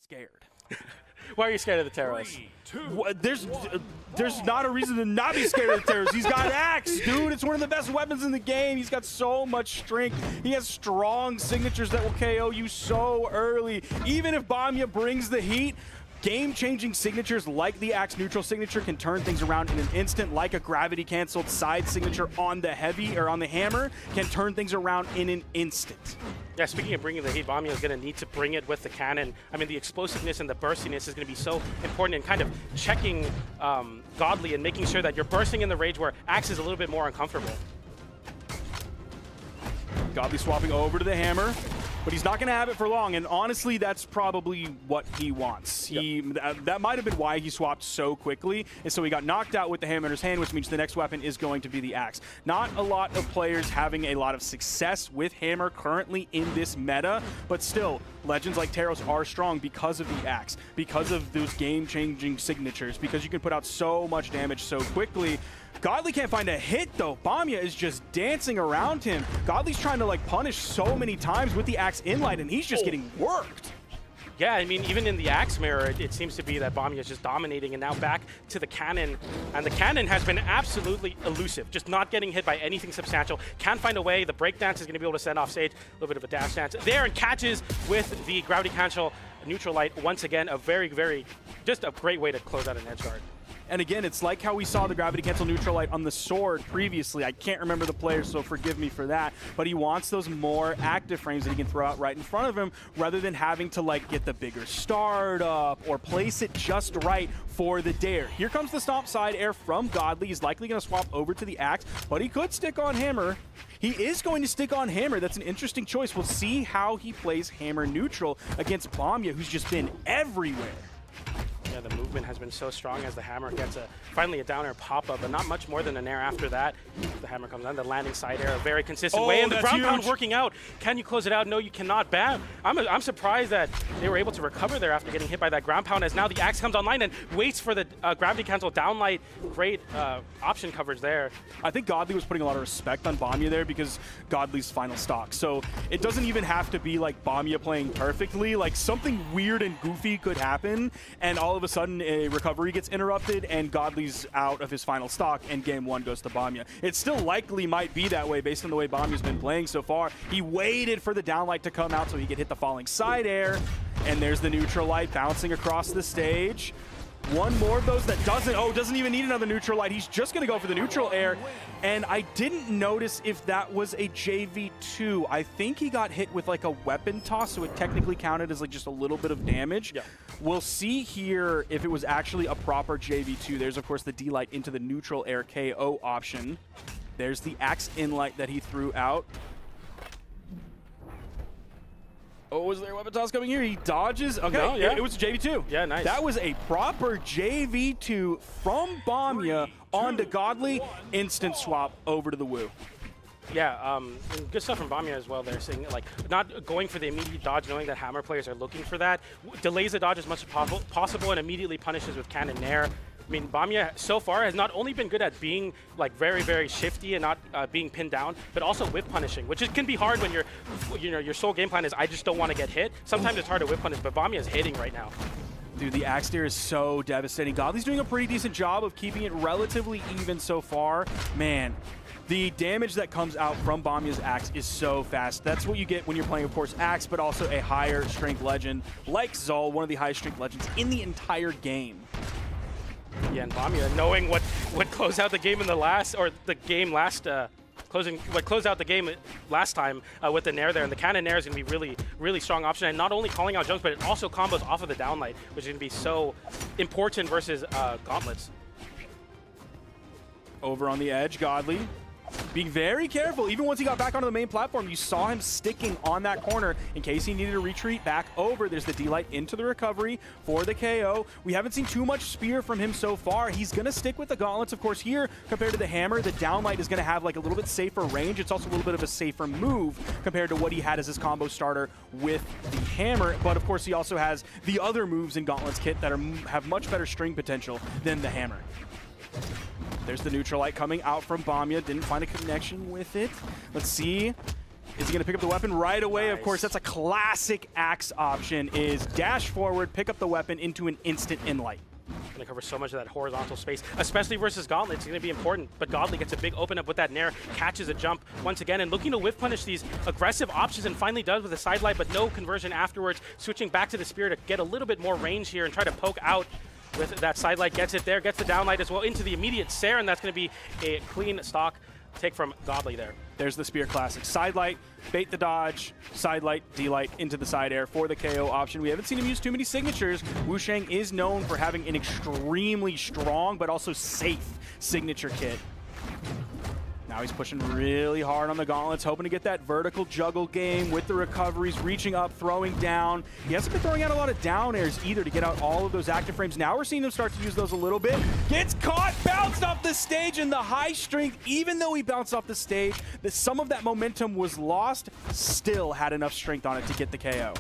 Scared. Why are you scared of the Terrors? There's not a reason to not be scared of the Terrors. He's got Axe, dude. It's one of the best weapons in the game. He's got so much strength. He has strong signatures that will KO you so early. Even if Bamya brings the heat, game-changing signatures like the Axe neutral signature can turn things around in an instant, like a gravity-canceled side signature on the heavy or on the hammer can turn things around in an instant. Yeah, speaking of bringing the heat, Bamya is going to need to bring it with the cannon. I mean, the explosiveness and the burstiness is going to be so important in kind of checking Godly and making sure that you're bursting in the rage where Axe is a little bit more uncomfortable. Godly swapping over to the hammer, but he's not going to have it for long, and honestly, that's probably what he wants. That might have been why he swapped so quickly, and so he got knocked out with the hammer in his hand, which means the next weapon is going to be the Axe. Not a lot of players having a lot of success with hammer currently in this meta, but still, legends like Teros are strong because of the Axe, because of those game-changing signatures, because you can put out so much damage so quickly. Godly can't find a hit, though. Bamya is just dancing around him. Godly's trying to, like, punish so many times with the Axe inlight, and he's just getting worked. Yeah, I mean, even in the Axe mirror, it seems to be that Bamya is just dominating, and now back to the cannon. And the cannon has been absolutely elusive, just not getting hit by anything substantial. Can't find a way. The breakdance is going to be able to send off stage. A little bit of a dash dance there, and catches with the gravity cancel neutral light. Once again, a just a great way to close out an edge guard. And again, it's like how we saw the gravity cancel neutral light on the sword previously. I can't remember the player, so forgive me for that. But he wants those more active frames that he can throw out right in front of him rather than having to like get the bigger start up or place it just right for the dare. Here comes the stomp side air from Godly. He's likely going to swap over to the Axe, but he could stick on hammer. He is going to stick on hammer. That's an interesting choice. We'll see how he plays hammer neutral against Bamya, who's just been everywhere. Yeah, the movement has been so strong as the hammer gets finally a down air pop-up, but not much more than an air after that. The hammer comes on, the landing side air, a very consistent way, and the ground pound working out. Can you close it out? No, you cannot. Bam! I'm surprised that they were able to recover there after getting hit by that ground pound, as now the Axe comes online and waits for the gravity cancel downlight. Great option coverage there. I think Godly was putting a lot of respect on Bamya there because Godly's final stock. So it doesn't even have to be like Bamya playing perfectly. Like something weird and goofy could happen, and all of a sudden a recovery gets interrupted and Godly's out of his final stock and game one goes to Bamya. It still likely might be that way based on the way Bamya's been playing so far. He waited for the downlight to come out so he could hit the falling side air, and there's the neutral light bouncing across the stage. One more of those that doesn't even need another neutral light. He's just going to go for the neutral air. And I didn't notice if that was a JV2. I think he got hit with like a weapon toss, so it technically counted as like just a little bit of damage. Yeah. We'll see here if it was actually a proper JV2. There's, of course, the D-light into the neutral air KO option. There's the Axe in-light that he threw out. Oh, was there a weapon toss coming here? He dodges. Okay, no, yeah. It was a JV2. Yeah, nice. That was a proper JV2 from Bamya onto Godly. Instant swap over to the Wu. Yeah, good stuff from Bamya as well there, saying like not going for the immediate dodge, knowing that hammer players are looking for that. Delays the dodge as much as possible and immediately punishes with cannon nair. I mean, Bamya so far has not only been good at being like very shifty and not being pinned down, but also whip punishing, which can be hard when your sole game plan is I just don't want to get hit. Sometimes it's hard to whip punish, but Bamya is hitting right now. Dude, the Axe steer is so devastating. Godly's doing a pretty decent job of keeping it relatively even so far. Man, the damage that comes out from Bamya's Axe is so fast. That's what you get when you're playing, of course, Axe, but also a higher strength legend like Zol, one of the highest strength legends in the entire game. Yeah, and Bamya knowing what closed out the game in the last, or the game last, what closed out the game last time with the nair there, and the cannon nair is going to be really strong option, and not only calling out jumps, but it also combos off of the downlight, which is going to be so important versus gauntlets. Over on the edge, Godly being very careful. Even once he got back onto the main platform, you saw him sticking on that corner in case he needed to retreat back over. There's the D-light into the recovery for the KO. We haven't seen too much spear from him so far. He's going to stick with the gauntlets. Of course, here, compared to the hammer, the downlight is going to have like a little bit safer range. It's also a little bit of a safer move compared to what he had as his combo starter with the hammer. But of course, he also has the other moves in Gauntlet's kit that have much better string potential than the hammer. There's the neutral light coming out from Bamya. Didn't find a connection with it. Let's see Is he going to pick up the weapon right away? Nice. Of course, that's a classic Axe option, is dash forward, pick up the weapon into an instant in-light. Going to cover so much of that horizontal space, especially versus Gauntlet. It's going to be important, but Godly gets a big open up with that Nair, catches a jump once again, and looking to whiff punish these aggressive options, and finally does with a sidelight, but no conversion afterwards. Switching back to the Spear to get a little bit more range here and try to poke out with that sidelight. Gets it there, gets the downlight as well into the immediate Sair, and that's going to be a clean stock take from Godly there. There's the Spear classic. Sidelight, bait the dodge, sidelight, D-light into the side air for the KO option. We haven't seen him use too many signatures. Wushang is known for having an extremely strong but also safe signature kit. Now he's pushing really hard on the gauntlets, hoping to get that vertical juggle game with the recoveries, reaching up, throwing down. He hasn't been throwing out a lot of down airs either to get out all of those active frames. Now we're seeing him start to use those a little bit. Gets caught, bounced off the stage, and the high strength, even though he bounced off the stage, some of that momentum was lost, still had enough strength on it to get the KO.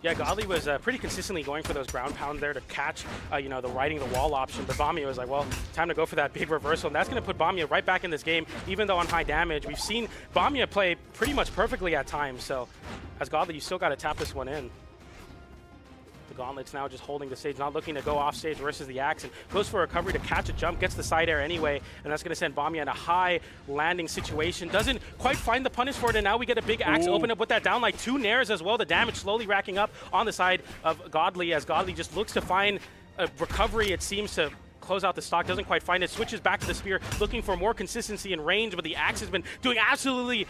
Yeah, Godly was pretty consistently going for those ground pounds there to catch, you know, the riding the wall option. But Bamya was like, well, time to go for that big reversal. And that's going to put Bamya right back in this game, even though on high damage. We've seen Bamya play pretty much perfectly at times. So as Godly, you still got to tap this one in. The Gauntlet's now just holding the stage, not looking to go off stage versus the Axe, and goes for a recovery to catch a jump, gets the side air anyway, and that's going to send Bamya in a high landing situation. Doesn't quite find the punish for it, and now we get a big Axe open up with that down, like 2 nairs as well. The damage slowly racking up on the side of Godly as Godly just looks to find a recovery. It seems to close out the stock, doesn't quite find it, switches back to the Spear, looking for more consistency and range, but the Axe has been doing absolutely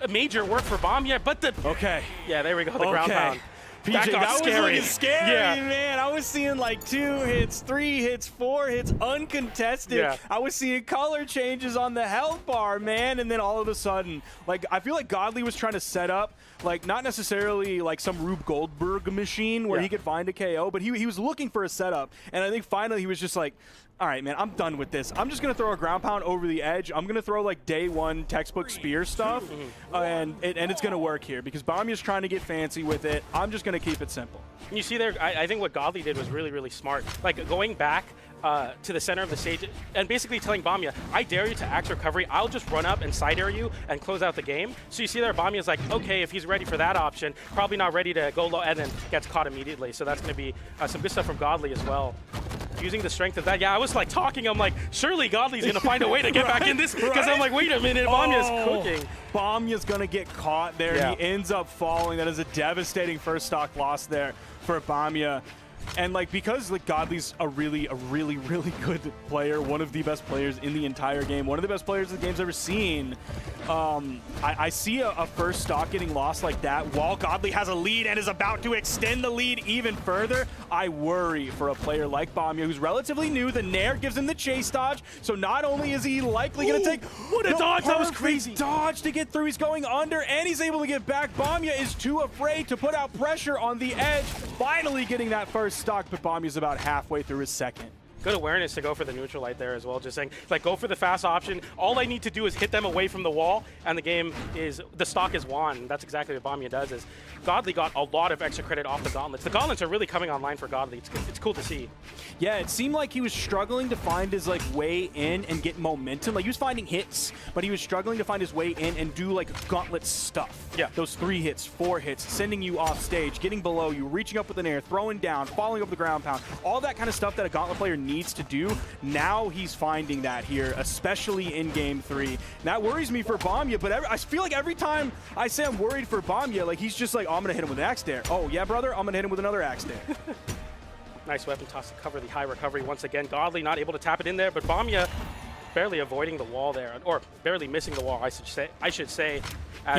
major work for Bamya, but the... Okay. Yeah, there we go, the ground pound. PJ, that was looking scary, man. I was seeing like 2 hits, 3 hits, 4 hits, uncontested. Yeah. I was seeing color changes on the health bar, man. And then all of a sudden, like, I feel like Godly was trying to set up, like, not necessarily like some Rube Goldberg machine where he could find a KO, but he was looking for a setup. And I think finally he was just like, all right, man, I'm done with this. I'm just going to throw a ground pound over the edge. I'm going to throw like day 1 textbook Spear stuff, and it's going to work here because Bamya's trying to get fancy with it. I'm just going to keep it simple. You see there, I think what Godly did was really, really smart. Like going back to the center of the stage and basically telling Bamya, I dare you to Axe recovery. I'll just run up and side air you and close out the game. So you see there, Bamya's like, okay, if he's ready for that option, probably not ready to go low, and then gets caught immediately. So that's going to be some good stuff from Godly as well. Using the strength of that. Yeah, I was like talking. I'm like, surely Godly's going to find a way to get back in this. Because I'm like, wait a minute, Bamya's cooking. Bamya's going to get caught there. He ends up falling. That is a devastating first stock loss there for Bamya. And like, because like Godly's a really good player, one of the best players in the entire game, one of the best players the game's ever seen, I see a first stock getting lost like that while Godly has a lead and is about to extend the lead even further. I worry for a player like Bamya, who's relatively new. The Nair gives him the chase dodge, so not only is he likely going to take what a dodge, that was crazy dodge to get through, he's going under and he's able to get back. Bamya is too afraid to put out pressure on the edge, finally getting that first stock, but Bamya's about halfway through his second. Good awareness to go for the neutral light there as well. Just saying, like, go for the fast option. All I need to do is hit them away from the wall, and the stock is won. That's exactly what Bamya does. Is Godly got a lot of extra credit off the gauntlets. The gauntlets are really coming online for Godly. It's cool to see. Yeah, it seemed like he was struggling to find his like way in and get momentum. Like he was finding hits, but he was struggling to find his way in and do like gauntlet stuff. Yeah. Those 3 hits, 4 hits, sending you off stage, getting below you, reaching up with an air, throwing down, following up the ground pound, all that kind of stuff that a gauntlet player needs to do. Now he's finding that here, especially in Game 3. And that worries me for Bamya, but I feel like every time I say I'm worried for Bamya, like he's just like, oh, I'm going to hit him with an axe dare. Oh, yeah, brother, I'm going to hit him with another axe dare. Nice weapon toss to cover the high recovery once again. Godly not able to tap it in there, but Bamya barely avoiding the wall there, or barely missing the wall, I should say.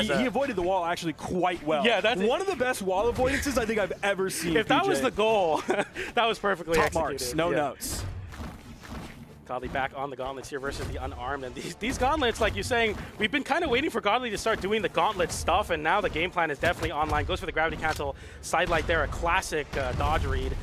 He avoided the wall actually quite well. Yeah, that's one of the best wall avoidances I think I've ever seen. If that was the goal, that was perfectly top executed. Marks, no notes. Godly back on the gauntlets here versus the unarmed, and these gauntlets, like you're saying, we've been kind of waiting for Godly to start doing the gauntlet stuff, and now the game plan is definitely online. Goes for the gravity cancel sidelight there, a classic dodge read.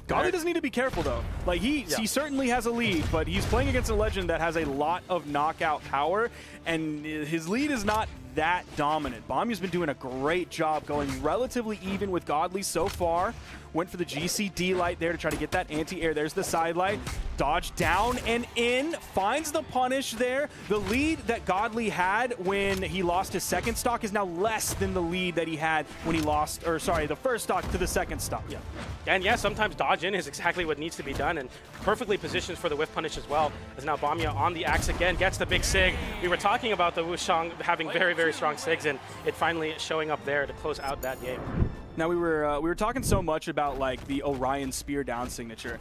Godly doesn't need to be careful though. Like he certainly has a lead, but he's playing against a legend that has a lot of knockout power, and his lead is not that dominant. Bamya's been doing a great job going relatively even with Godly so far. Went for the GCD light there to try to get that anti-air. There's the side light. Dodge down and in. Finds the punish there. The lead that Godly had when he lost his second stock is now less than the lead that he had when he lost, or sorry, the first stock to the second stock. Yeah. And yeah, sometimes dodge in is exactly what needs to be done, and perfectly positioned for the whiff punish as well. As now Bamya on the axe again, gets the big sig. We were talking about the Wushang having very, very strong sigs, and it finally showing up there to close out that game. Now we were talking so much about like the Orion Spear down signature.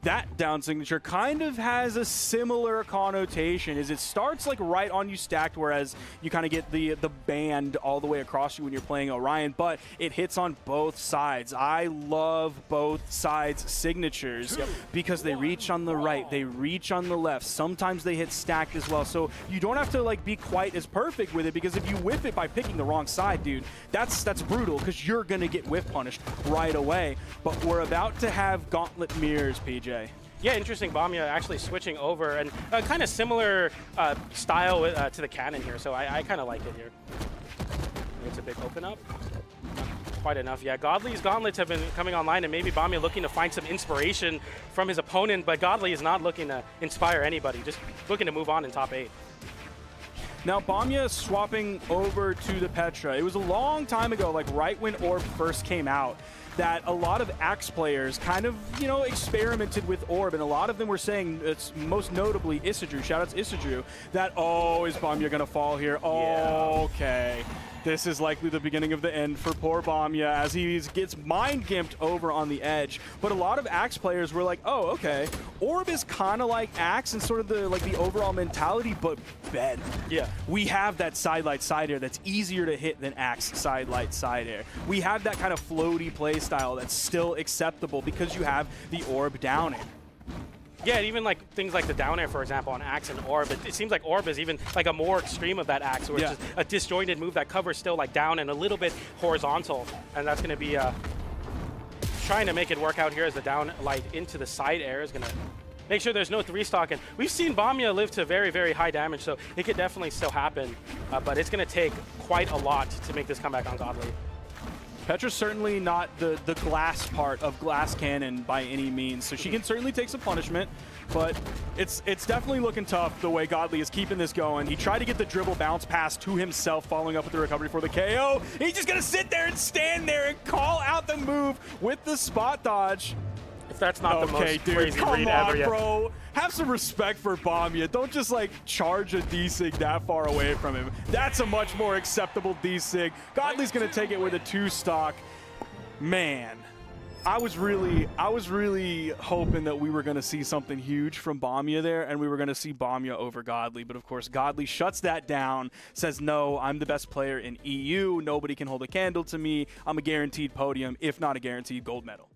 That down signature kind of has a similar connotation, is it starts like right on you stacked, whereas you kind of get the band all the way across you when you're playing Orion, but it hits on both sides. I love both sides signatures because they reach on the right, they reach on the left, sometimes they hit stacked as well, so you don't have to like be quite as perfect with it, because if you whiff it by picking the wrong side, dude, that's brutal, because you're gonna get whiff punished right away. But we're about to have gauntlet mirrors, PJ. Yeah, interesting. Bamya actually switching over, and kind of similar style to the cannon here, so I kind of like it here. It's a big open up. Not quite enough. Yeah, Godly's gauntlets have been coming online, and maybe Bamya looking to find some inspiration from his opponent, but Godly is not looking to inspire anybody, just looking to move on in top 8. Now, Bamya swapping over to the Petra. It was a long time ago, like right when Orb first came out, that a lot of Axe players kind of, you know, experimented with Orb, and a lot of them were saying, it's most notably Isidru, shoutouts Isidru, that, oh, is Bamya gonna fall here? Oh, okay. This is likely the beginning of the end for poor Bamya as he gets mind-gimped over on the edge. But a lot of Axe players were like, oh, okay, Orb is kind of like Axe and sort of the overall mentality, but better. Yeah. We have that side light side air that's easier to hit than Axe side light side air. We have that kind of floaty play style that's still acceptable because you have the Orb down air. Yeah, even like things like the down air, for example, on Axe and Orb, it seems like Orb is even like a more extreme of that Axe, where it's just a disjointed move that covers still like down and a little bit horizontal, and that's going to be trying to make it work out here as the down light into the side air is going to make sure there's no 3-stock. And we've seen Bamya live to very, very high damage, so it could definitely still happen, but it's going to take quite a lot to make this comeback on Godly. Petra's certainly not the glass part of Glass Cannon by any means, so she can certainly take some punishment, but it's definitely looking tough the way Godly is keeping this going. He tried to get the dribble bounce pass to himself, following up with the recovery for the KO. He's just going to sit there and stand there and call out the move with the spot dodge. If that's not the most crazy come read on, ever yet. Bro. Have some respect for Bamya. Don't just like charge a D-Sig that far away from him. That's a much more acceptable D-Sig. Godly's gonna take it with a 2-stock. Man, I was really hoping that we were gonna see something huge from Bamya there, and we were gonna see Bamya over Godly. But of course, Godly shuts that down, says, no, I'm the best player in EU. Nobody can hold a candle to me. I'm a guaranteed podium, if not a guaranteed gold medal.